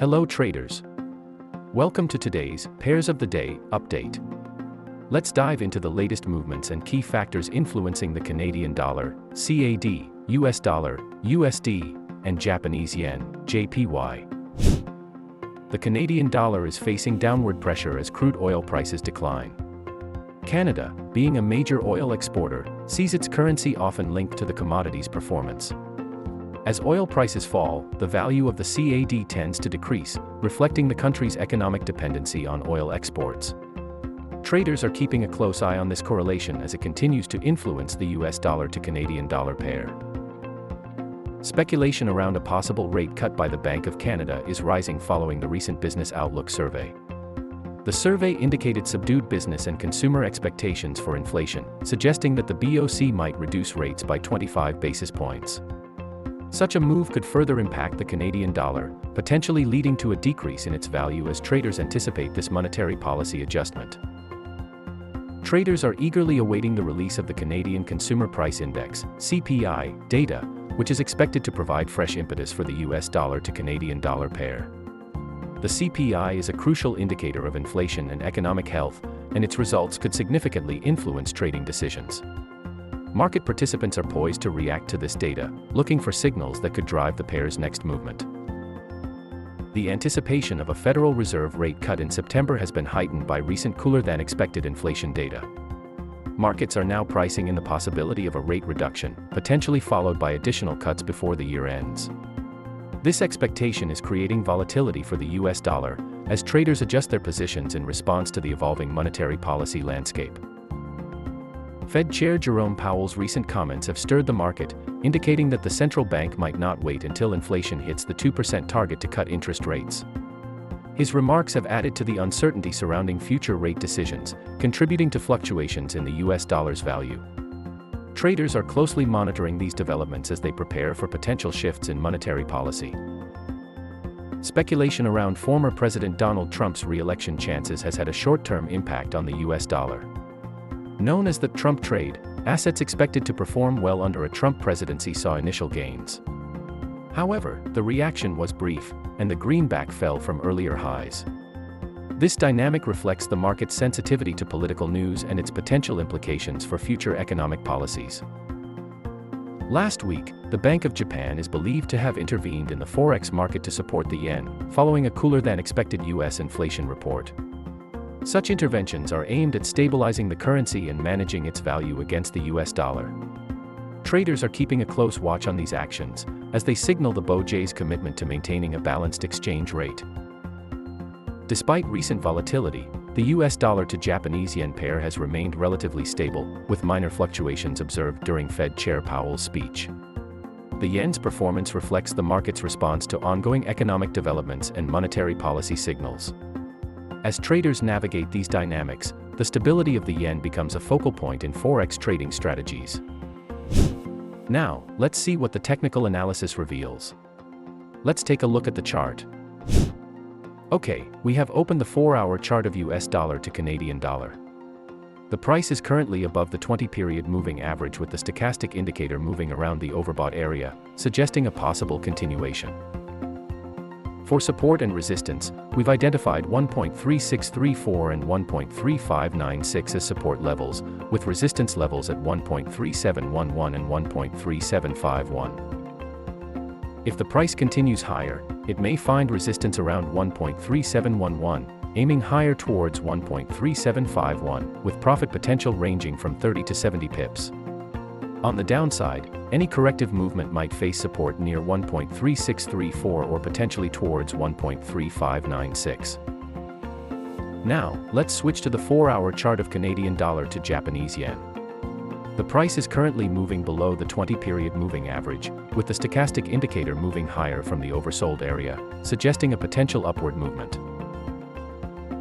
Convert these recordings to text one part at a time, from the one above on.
Hello traders. Welcome to today's Pairs of the Day update. Let's dive into the latest movements and key factors influencing the Canadian dollar, CAD, US dollar, USD, and Japanese yen, JPY. The Canadian dollar is facing downward pressure as crude oil prices decline. Canada, being a major oil exporter, sees its currency often linked to the commodity's performance. As oil prices fall, the value of the CAD tends to decrease, reflecting the country's economic dependency on oil exports. Traders are keeping a close eye on this correlation as it continues to influence the US dollar to Canadian dollar pair. Speculation around a possible rate cut by the Bank of Canada is rising following the recent Business Outlook survey. The survey indicated subdued business and consumer expectations for inflation, suggesting that the BOC might reduce rates by 25 basis points. Such a move could further impact the Canadian dollar, potentially leading to a decrease in its value as traders anticipate this monetary policy adjustment. Traders are eagerly awaiting the release of the Canadian Consumer Price Index, CPI, data, which is expected to provide fresh impetus for the US dollar to Canadian dollar pair. The CPI is a crucial indicator of inflation and economic health, and its results could significantly influence trading decisions. Market participants are poised to react to this data, looking for signals that could drive the pair's next movement. The anticipation of a Federal Reserve rate cut in September has been heightened by recent cooler-than-expected inflation data. Markets are now pricing in the possibility of a rate reduction, potentially followed by additional cuts before the year ends. This expectation is creating volatility for the US dollar, as traders adjust their positions in response to the evolving monetary policy landscape. Fed Chair Jerome Powell's recent comments have stirred the market, indicating that the central bank might not wait until inflation hits the 2% target to cut interest rates. His remarks have added to the uncertainty surrounding future rate decisions, contributing to fluctuations in the US dollar's value. Traders are closely monitoring these developments as they prepare for potential shifts in monetary policy. Speculation around former President Donald Trump's re-election chances has had a short-term impact on the US dollar. Known as the Trump trade, assets expected to perform well under a Trump presidency saw initial gains. However, the reaction was brief, and the greenback fell from earlier highs. This dynamic reflects the market's sensitivity to political news and its potential implications for future economic policies. Last week, the Bank of Japan is believed to have intervened in the Forex market to support the yen, following a cooler-than-expected US inflation report. Such interventions are aimed at stabilizing the currency and managing its value against the US dollar. Traders are keeping a close watch on these actions, as they signal the BOJ's commitment to maintaining a balanced exchange rate. Despite recent volatility, the US dollar to Japanese yen pair has remained relatively stable, with minor fluctuations observed during Fed Chair Powell's speech. The yen's performance reflects the market's response to ongoing economic developments and monetary policy signals. As traders navigate these dynamics, the stability of the yen becomes a focal point in Forex trading strategies. Now, let's see what the technical analysis reveals. Let's take a look at the chart. Okay, we have opened the 4-hour chart of US dollar to Canadian dollar. The price is currently above the 20-period moving average, with the stochastic indicator moving around the overbought area, suggesting a possible continuation. For support and resistance, we've identified 1.3634 and 1.3596 as support levels, with resistance levels at 1.3711 and 1.3751. If the price continues higher, it may find resistance around 1.3711, aiming higher towards 1.3751, with profit potential ranging from 30 to 70 pips. On the downside, any corrective movement might face support near 1.3634 or potentially towards 1.3596. Now, let's switch to the 4-hour chart of Canadian dollar to Japanese yen. The price is currently moving below the 20-period moving average, with the stochastic indicator moving higher from the oversold area, suggesting a potential upward movement.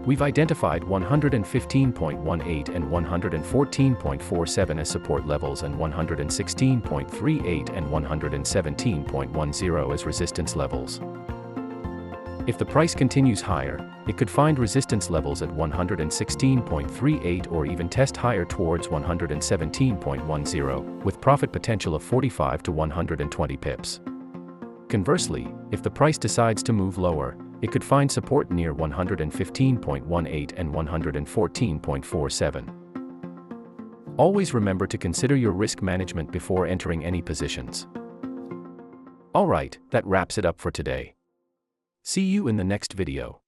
We've identified 115.18 and 114.47 as support levels and 116.38 and 117.10 as resistance levels. If the price continues higher, it could find resistance levels at 116.38 or even test higher towards 117.10, with profit potential of 45 to 120 pips. Conversely, if the price decides to move lower, it could find support near 115.18 and 114.47. Always remember to consider your risk management before entering any positions. Alright, that wraps it up for today. See you in the next video.